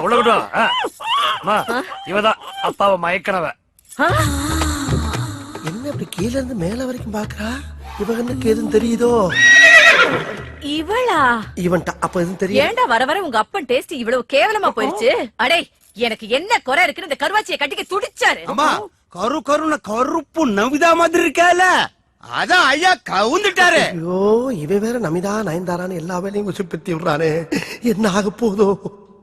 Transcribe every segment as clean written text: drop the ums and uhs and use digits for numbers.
உள்ள விடுவோம். இவதான் அப்பாவை மயக்கனவ. என்ன இப்படி கீழ இருந்து மேல வரைக்கும் பாக்குறா? இவனுக்கு எதுவும் தெரியுதோ? இவளா? இவன்டா அப்ப எதுவும் தெரியும்? ஏண்டா வர வர உங்க அப்பன் டேஸ்ட் இவ்வளவு கேவலமா போயிருச்சு? அடே, எனக்கு என்ன குறை இருக்குன்னு இந்த கருவாச்சியை கட்டிக்க துடிச்சாரு. அம்மா, கருப்பு நவிதா மாதிரி இருக்கால, அதான் ஐயா கவுந்துட்டாரு. ஐயோ, இவன் வேற நமிதா நயன்தாரான்னு எல்லா வேலையும் உசுப்பத்தி விடுறானே, என்ன ஆக போதோ?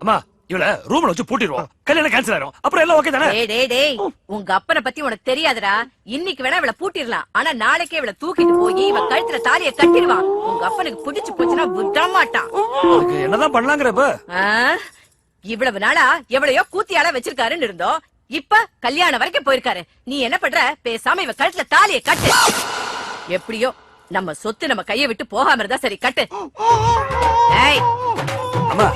அம்மா, இவள ரூம்ல வச்சு பூட்டிடுவோம். கல்யாணம் கேன்சல் ஆயிரும். அப்புறம் எல்லாம் ஓகே தானே? டேய், உங்க அப்பனை பத்தி உனக்கு தெரியாதுடா. இன்னைக்கு வேணா இவள பூட்டிடலாம், ஆனா நாளைக்கே இவள தூக்கிட்டு போய் இவ கழுத்துல தாலிய கட்டிடுவான். உங்க அப்பனுக்கு பிடிச்சு போச்சுன்னா விட மாட்டான். அதுக்கு என்னதான் பண்ணலாங்கிறப்ப? இவ்வளவு நாளா எவ்வளையோ கூத்தியால வச்சிருக்காருன்னு இருந்தோம். இப்ப கல்யாணம் வரைக்கும் போயிருக்காரு. நீ என்ன பண்ற? பேசாம இவ கழுத்துல தாலிய கட்டு. எப்படியோ நம்ம சொத்து நம்ம கைய விட்டு போகாம இருந்தா சரி, கட்டு. அம்மா,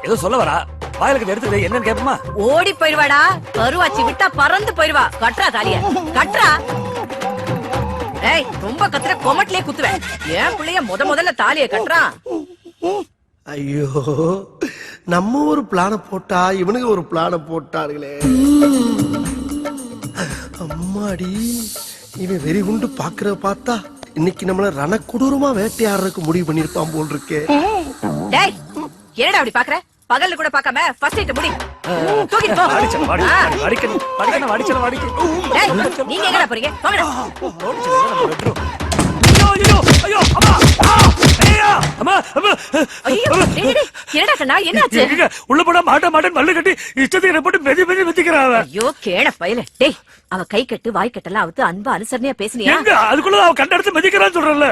ஏதோ சொல்ல வரா, வாயிலுக்கு எடுத்து என்னன்னு கேப்பமா? ஓடி போயிருவாடா. கருவாச்சி விட்டா பறந்து போயிருவா. கட்டுறா தாலிய, கட்டுறா. ஏய், ரொம்ப கத்துற கொமட்லயே குத்துவேன். ஏன் பிள்ளைய முதல்ல தாலிய கட்டுறான். ஐயோ, நம்ம ஒரு பிளான போட்டா இவனுக்கு ஒரு பிளான போட்டார்களே. அம்மாடி, இவன் வெறி குண்டு பாக்குற பார்த்தா இன்னைக்கு நம்மள ரணக்குடூரமா வேட்டையாடுறதுக்கு முடிவு பண்ணிருப்பான் போல் இருக்கே. டேய், என்னடா அப்படி பாக்குற? பகல்ல கூட பார்க்காம ஃபர்ஸ்ட் நைட் முடி. தூக்கிட்டு போ. டேய், நீங்க எங்கடா போறீங்க? போங்கடா. ஐயோ, அம்மா, அம்மா, அம்மா. ஐயோ, என்னடா கண்ணா, என்னாச்சு? உள்ள போட மாட்டேன் மல்லு கட்டி இஷ்டத்துக்கு போட்டு மெதி வச்சுக்கிறான். ஐயோ, கேட பயல. டேய், அவ கை கட்டு வாய் கட்டெல்லாம் அவுத்து அன்பா அனுசரணையா பேசினியா? அதுக்குள்ள அவ கண்டெடுத்து மெதிக்கிறான்னு சொல்றல.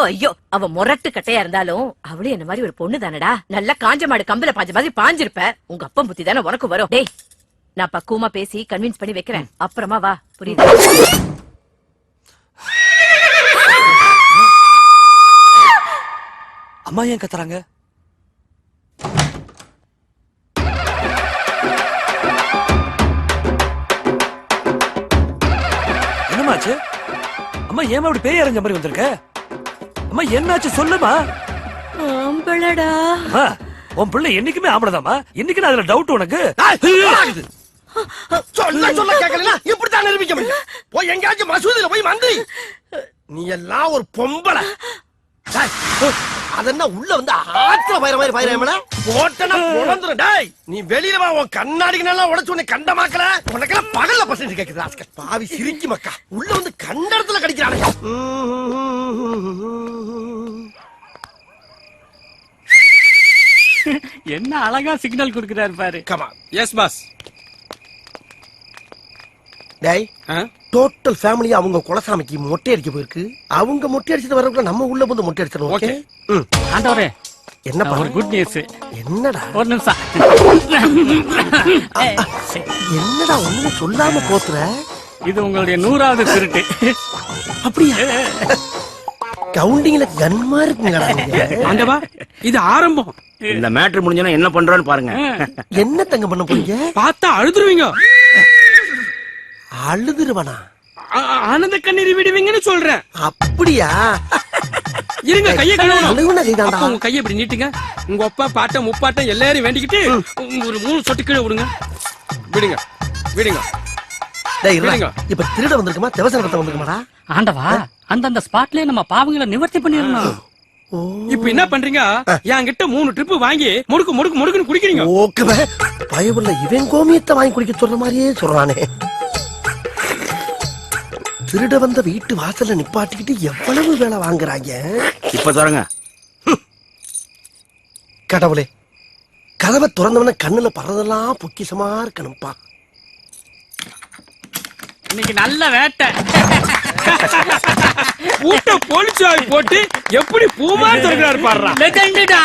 ஐயோ, அவ முரட்டு கட்டையா இருந்தாலும் அவளே என்ன மாதிரி ஒரு பொண்ணு தானடா. நல்லா காஞ்ச மாடு கம்பல பாஞ்ச மாதிரி பாஞ்சிருப்ப. உங்க அப்பா புத்தி தானே உனக்கு வரும். டேய், நான் பக்குவமா பேசி கன்வின்ஸ் பண்ணி வைக்கிறேன். அப்புறமா வா, புரியுது? அம்மா ஏன் கத்துறாங்க? என்னமாச்சு? அம்மா ஏமா அப்படி பேய் அரைஞ்ச மாதிரி வந்திருக்க? அம்மா என்னாச்சு சொல்லுமா? ஆம்பளடா. உன் பிள்ளை என்னைக்குமே ஆம்பளதாமா? இன்னைக்கு அதுல டவுட் உனக்கு? சொல்ல கேட்கல, இப்படித்தான் நிரூபிக்க முடியும். போய் எங்கேயாச்சும் மசூதியில போய் மந்திரி. நீ எல்லாம் ஒரு பொம்பளை. அதென்ன உள்ள வந்து ஆத்துல பயிர மாதிரி பயிரமல போட்டனா உடந்துரும். டேய், நீ வெளியில வா. உன் கண்ணாடிக்கு நல்லா உடைச்சு உன்னை கண்டமாக்கல. உனக்கெல்லாம் பகல்ல பசங்க கேக்குது. ராஸ்கல் பாவி சிரிக்கி மக்கா. உள்ள வந்து கண்ட இடத்துல கடிக்கிறானே. என்ன அழகா சிக்னல் கொடுக்கிறாரு பாரு. கமா. Yes boss. டேய், டோட்டல் ஃபேமிலி அவங்க குலசாமிக்கு மொட்டை அடிக்க போயிருக்கு. அவங்க மொட்டை அடிச்சிட்டு வரக்குள்ள நம்ம உள்ள வந்து மொட்டை அடிச்சிடணும். ஓகே. ஆண்டவரே, என்ன ஒரு குட் நியூஸ். என்னடா? ஒரு நிமிஷம். என்னடா ஒண்ணுமே சொல்லாம போத்துற? இது உங்களுடைய 100வது திருட்டு. அப்படியா? கவுண்டிங்ல கன்மா இருக்குங்கடா. ஆண்டவா, இது ஆரம்பம். இந்த மேட்டர் முடிஞ்சனா என்ன பண்றோம்னு பாருங்க. என்ன தங்க பண்ண போறீங்க? பார்த்தா அழுதுருவீங்க. அழுதுருவனா? ஆனந்த கண்ணீர் விடுவீங்கன்னு சொல்றேன். அப்படியா? இருங்க, கையை கழுவணும். உங்க கையை இப்படி நீட்டுங்க. உங்க அப்பா பாட்டம் முப்பாட்டம் எல்லாரையும் வேண்டிக்கிட்டு ஒரு 3 சொட்டு கீழே விடுங்க. விடுங்க. இப்ப திருட வந்திருக்குமா, தேவசனத்தை வந்திருக்குமாடா? ஆண்டவா, அந்த ஸ்பாட்லயே நம்ம பாவங்களை நிவர்த்தி பண்ணிடணும். இப்ப என்ன பண்றீங்க? என்கிட்ட 3 ட்ரிப் வாங்கி முடுக்குன்னு குடிக்கிறீங்க. ஓகே, பயவுள்ள இவன் கோமியத்தை வாங்கி குடிக்க சொல்ற மாதிரியே சொல்றானே. திருட வந்த வீட்டு வாசல்ல நிப்பாட்டிக்கிட்டு எவ்வளவு வேலை வாங்குறாங்க. இப்ப தரங்க. கடவுளே, கதவை திறந்தவன கண்ணுல பறதெல்லாம் பொக்கிசமா இருக்கணும்பா. இன்னைக்கு நல்ல வேட்டை. பூட்ட போலிச்சாய் போட்டு எப்படி பூமா திறக்கிறாரு பாருடா. லெஜெண்டடா.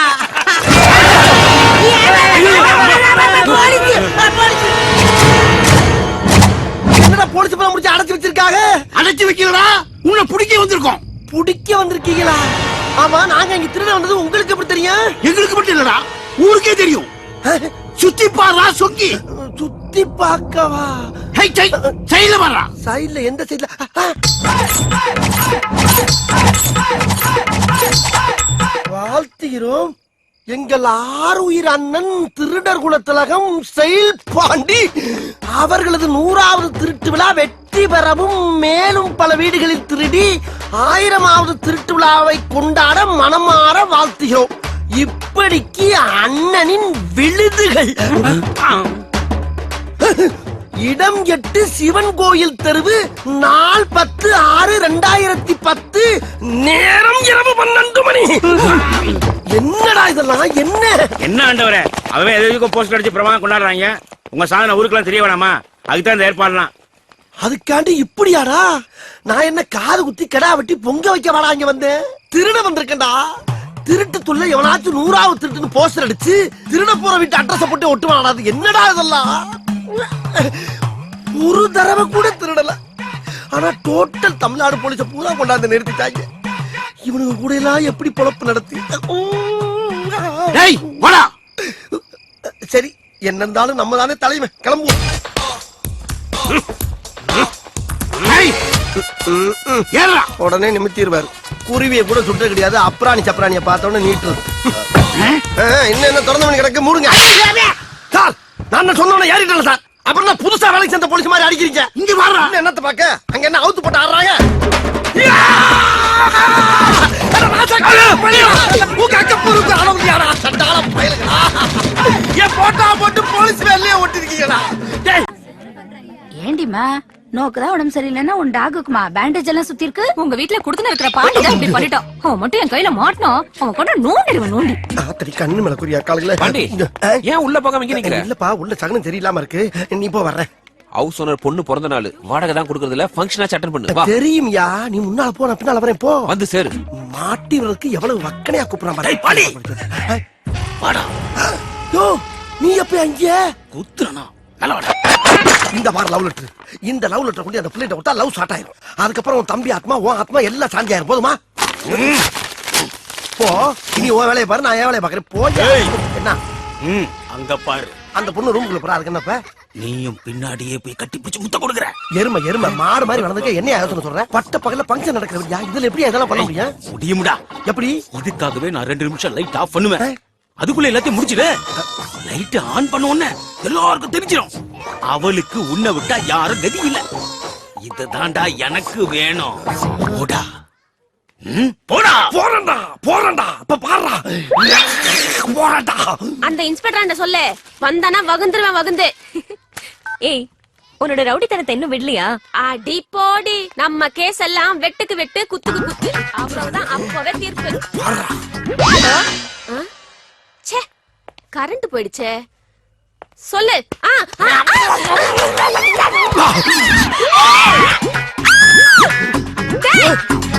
என்னடா போலீஸ் பணம் முடிச்சு அடைச்சு வச்சிருக்காங்க? அடைச்சு வைக்கலடா, உன்னை பிடிக்க வந்திருக்கோம். பிடிக்க வந்திருக்கீங்களா? ஆமா, நாங்க இங்க திருட வந்தது உங்களுக்கு எப்படி தெரியும்? எங்களுக்கு மட்டும் இல்லடா, ஊருக்கே தெரியும். சுத்தி பாரா சொக்கி. சுத்தி பார்க்கவா? சைடுல பாரா. சைடுல எந்த சைடுல? வாழ்த்துகிறோம். எங்கள் ஆருயிர் அண்ணன் திருடர் குலத்திலகம் செயல் பாண்டி அவர்களது 100வது திருட்டு விழா வெற்றி பெறவும் மேலும் பல வீடுகளில் திருடி 1000வது திருட்டு விழாவை கொண்டாட மனமாற வாழ்த்துகிறோம். இப்படிக்கு அண்ணனின் விழுதுகள். இடம் 8 சிவன் கோயில் தெருவு, நாள் 10/6/2010, நேரம் இரவு 12 மணி. என்னடா இதெல்லாம்? என்ன ஆண்டவரே, அவன் எதுக்கும் போஸ்ட் அடிச்சு பிரமாதம் கொண்டாடுறாங்க. உங்க சாதனை ஊருக்குலாம் தெரிய வேணாமா? அதுக்குதான் இந்த ஏற்பாடுலாம். அதுக்காண்டி இப்படியாடா? நான் என்ன காது குத்தி கடா வெட்டி பொங்க வைக்க வாடா இங்க வந்தேன். திருட வந்திருக்கேன்டா. திருட்டு துள்ள எவனாச்சும் 100வது திருட்டுன்னு போஸ்டர் அடிச்சு திருட போற வீட்டு அட்ரஸ் போட்டு ஒட்டுவாடா. அது என்னடா இதெல்லாம்? ஒரு தடவை கூட திருடல. ஆனா டோட்டல் தமிழ்நாடு போலீஸ பூரா கொண்டாந்து நிறுத்திட்டாங்க. இவனுக்கு கூட எல்லாம் எப்படி பொழப்பு நடத்தி? சரி, என்ன இருந்தாலும் நம்ம தானே தலைமை. கிளம்புவோம். உடனே நிமித்திடுவாரு. குருவியை கூட சுட்ட கிடையாது. அப்ராணி சப்ராணிய பார்த்தோன்னு நீட்டுறது. என்ன திறந்த மணி கிடக்கு, மூடுங்க சார். நான் சொன்ன ஏறிட்டல சார். அப்புறம் நான் புதுசா வேலைக்கு சேர்ந்த போலீஸ் மாதிரி அடிக்கிறீங்க. இங்க வர்றா என்னத்த பாக்க? அங்க என்ன அவுத்து போட்டு ஆடுறாங்க? போட்டு போலீஸ் வேலையே ஒட்டிருக்கீங்களா? ஏண்டிமா நோக்குதான் உடம்பு சரியில்லைன்னா உன் டாகுக்குமா பேண்டேஜ் எல்லாம் சுத்தி இருக்கு. உங்க வீட்டுல குடுத்துன இருக்கிற பாண்டி தான் இப்படி பண்ணிட்டோம். அவன் மட்டும் என் கையில மாட்டணும். அவன் கொண்டு நோண்டி. ஆத்தடி கண்ணு மேல குறியா காலையில. பாண்டி, ஏன் உள்ள போகாம இங்க நிக்கிற? இல்லப்பா, உள்ள சகனம் சரியில்லாம இருக்கு. நீ போ, வர்றேன். ஹவுஸ் ஓனர் பொண்ணு பிறந்த நாள், வாடகை தான் கொடுக்கறது இல்ல, ஃபங்க்ஷனா அட்டெண்ட் பண்ணு. வா. தெரியும்யா, நீ முன்னால போ, நான் பின்னால வரேன். போ வந்து சேரு. மாட்டிவருக்கு எவ்வளவு வக்கனையா கூப்பிடுறான் பாரு. வாடா. யோ, நீ எப்ப அங்க குத்துறனா? நல்ல வாடா. இந்த பாரு லவ் லெட்டர். இந்த லவ் லெட்டர் கொண்டு அந்த பிள்ளைகிட்ட விட்டா லவ் ஸ்டார்ட் ஆயிரும். அதுக்கப்புறம் உன் தம்பி ஆத்மா, உன் ஆத்மா எல்லாம் சாந்தி ஆயிரும். போதுமா? போ. நீ உன் வேலையை பாரு, நான் என் வேலையை பாக்குறேன். போய் என்ன அங்க பாரு. அந்த பொண்ணு ரூமுக்குள்ள போறா. அதுக்கு என்னப்ப? நீயும் பின்னாடியே போய் கட்டி பிடிச்சு முத்த கொடுக்குற. எருமை மாடு மாதிரி வளர்ந்துக்க என்ன யோசனை சொல்ற? பட்ட பகல பங்கன் நடக்கிறதா? இதுல எப்படி இதெல்லாம் பண்ண முடியும்? முடியும்டா. எப்படி? இதுக்காகவே நான் 2 நிமிஷம் லைட் ஆஃப் பண்ணுவேன். அதுக்குள்ள எல்லாத்தையும் முடிச்சிடு. லைட் ஆன் பண்ண உடனே எல்லாருக்கும் தெரிஞ்சிடும். அவளுக்கு உன்னை விட்டா யாரும் கதி இல்ல. இதுதான்டா எனக்கு வேணும். போடா. போடா. போறண்டா. அப்ப பாருடா. போறடா. அந்த இன்ஸ்பெக்டர் சொல்ல வந்தானா வகுந்துருவேன். ஏய், உன்னோட ரவுடித்தனத்தை இன்னும் விடலையா? அடி போடி, நம்ம கேஸ் எல்லாம் வெட்டுக்கு வெட்டு, குத்துக்கு குத்து. அவ்வளவுதான், அப்பவே தீர்ப்பு. ச்சே, கரண்ட் போயிடுச்சே. சொல்லு.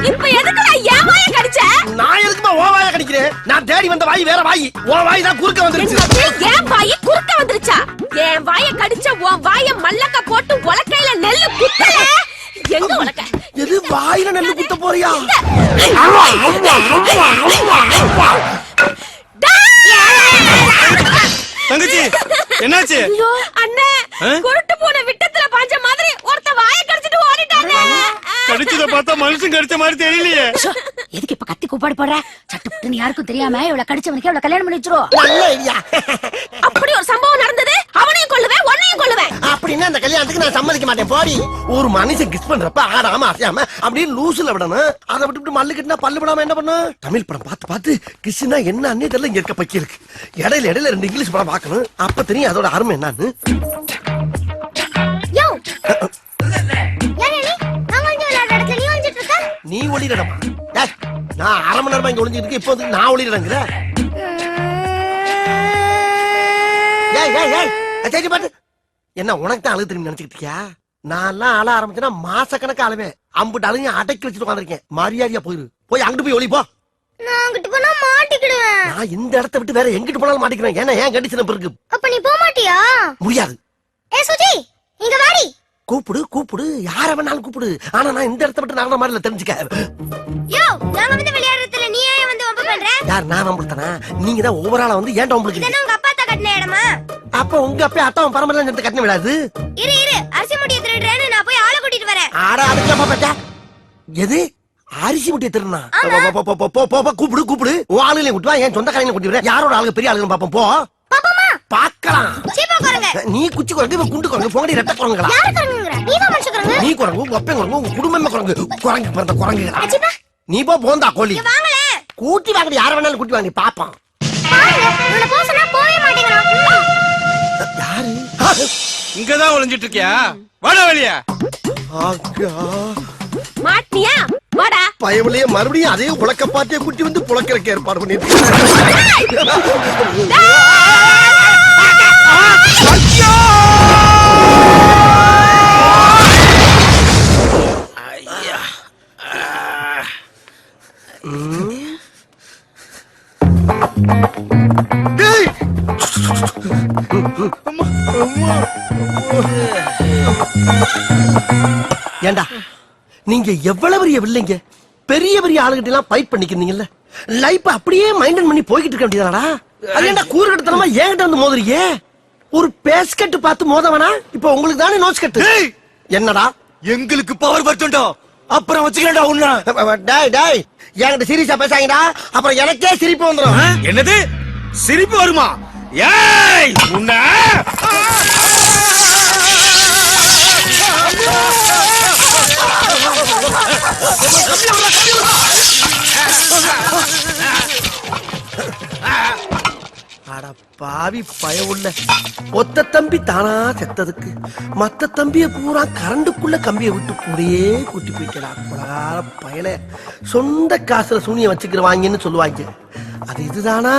இப்ப எதுக்குடா என் வாயை கடிச்ச? நான் எதுக்குமா ஓ வாயை கடிக்கிறேன்? நான் தேடி வந்த வாய் வேற வாய். ஓ வாய் தான் குறுக்க வந்துருச்சு. என் வாயை குறுக்க வந்துருச்சா? என் வாயை கடிச்ச உன் வாயை மல்லக்க போட்டு உலக்கையில நெல்லு குத்தல. எங்க உலக்க? எது வாயில நெல்லு குத்த போறியா? தங்கச்சி, என்னாச்சு? அண்ணே, குருட்டு போன விட்டத்துல பாஞ்ச மாதிரி ஒருத்த வாயை கடிச்சிட்டு ஓடிட்டானே. கடிச்சத பார்த்தா மனுஷன் கடிச்ச மாதிரி தெரியலையே. எதுக்கு இப்ப கத்தி கூப்பாடு போடுற? சட்டுப்புட்டுன்னு யாருக்கும் தெரியாம இவள கடிச்சவனுக்கு இவள கல்யாணம் பண்ணி வச்சிருவோம். நல்ல ஐடியா. அப்படி ஒரு சம்பவம் நடந்தது. அவனையும் கொல்லுவேன், உன்னையும் கொல்லுவேன். அப்படின்னா அந்த கல்யாணத்துக்கு நான் சம்மதிக்க மாட்டேன். போடி. ஒரு மனுஷன் கிஸ் பண்றப்ப ஆடாம அசையாம அப்படியே லூசுல விடணும். அதை விட்டு மல்லு கட்டினா பல்லு விடாம என்ன பண்ணும்? தமிழ் படம் பார்த்து கிஸ்னா என்ன அன்னே தெரியல. இங்க இருக்க பக்கி இருக்கு. இடையில 2 இங்கிலீஷ் படம் பார்க்கணும். அப்ப தெரியும் அதோட அருமை என்னன்னு. நீ ஒளிரடமா? நான் 1/2 மணி நேரமா இங்க ஒளிஞ்சிட்டு இருக்கேன். இப்போ நான் ஒளிரடங்கிற. சரி பாட்டு. என்ன உனக்கு தான் அழுகு திரும்பி நினைச்சுக்கிட்டு இருக்கியா? நான் எல்லாம் அழ ஆரம்பிச்சேன்னா மாச கணக்கு அழுவேன். அம்புட்டு அழுங்க அடக்கி வச்சுட்டு உட்காந்துருக்கேன். மரியாதையா போயிரு. போய் அங்கிட்டு போய் ஒளி போ. நான் இந்த இடத்தை விட்டு வேற எங்கிட்டு போனாலும் மாட்டிக்கிறேன். ஏன்னா ஏன் கண்டிஷன் இருக்கு. அப்ப நீ போக மாட்டியா? முடியாது. ஏ சுஜி, இங்க வாடி. கூப்பிடு யார வேணாலும் கூப்பிடு. ஆனா நான் இந்த இடத்தை விட்டு நகர மாதிரி தெரிஞ்சுக்க. யோ, நாங்க வந்து விளையாடுறதுல நீ ஏன் வந்து வம்பு பண்ற? யார் நான் வம்புறேனா? நீங்க தான் ஓவராலா வந்து ஏன்டா வம்புறீங்க? இதெல்லாம் உங்க அப்பா தான் கட்டின இடமா? அப்ப உங்க அப்பா அத்தாவும் பரம்பரையில இருந்து கட்டின விடாது. இரு அரிசி முடிய திருடுறேன்னு நான் போய் ஆளை கூட்டிட்டு வரேன். ஆட அதுக்கு பட்டா எது அரிசி முட்டையை திருநா கூப்பிடு கூப்பிடு உன் ஆளுங்களையும் கூட்டு வா என் சொந்தக்காரங்களையும் கூட்டி வரேன் யாரோட ஆளுங்க பெரிய ஆளுங்க பாப்போம் போ பாக்கலாம் நீ குச்சி குரங்கு இவன் குண்டு குரங்கு போங்கடி ரெட்ட குரங்குகளா நீ குரங்கு உங்க அப்பன் குரங்கு உங்க குடும்பமே குரங்கு குரங்கு பிறந்த குரங்குகளா நீ போ போந்தா கோழி கூட்டி வாங்கடி யார வேணாலும் கூட்டி வாங்கடி பாப்பான் யாரு இங்கதான் ஒளிஞ்சிட்டு இருக்கியா வாடா வெளியா மாட்டியா வாடா பயவுலயே மறுபடியும் அதே உலக்க பாட்டிய குட்டி வந்து புழக்கிறக்கு ஏற்பாடு பண்ணிட்டு ஏண்டா நீங்க எவ்வளவு பெரிய வில்லைங்க பெரிய பெரிய ஆளுகிட்ட எல்லாம் ஃபைட் பண்ணிக்கிறீங்கல்ல லைஃப் அப்படியே மைண்டன் பண்ணி போய்கிட்டு இருக்க வேண்டியதாடா அது ஏண்டா கூறுகட்டத்தனமா ஏன்கிட்ட வந்து மோதுறீங்க ஒரு பேஸ்கட் பார்த்து மோதவனா இப்ப உங்களுக்கு தானே நோஸ் கட்டு என்னடா எங்களுக்கு பவர் பர்சன்டோ அப்புறம் வச்சுக்கிறேன்டா உன்ன டேய் டேய் என்கிட்ட சீரியஸா பேசாங்கடா அப்புறம் எனக்கே சிரிப்பு வந்துரும் என்னது சிரிப்பு வருமா ஏய் உன்ன அட பாவி பயவுள்ள ஒத்த தம்பி தானா செத்ததுக்கு மத்த தம்பிய பூரா கரண்டுக்குள்ள கம்பிய விட்டு கூடயே கூட்டி போயிட்டா குலகார பயல சொந்த காசுல சூனிய வச்சுக்கிறவாங்கன்னு சொல்லுவாங்க அது இதுதானா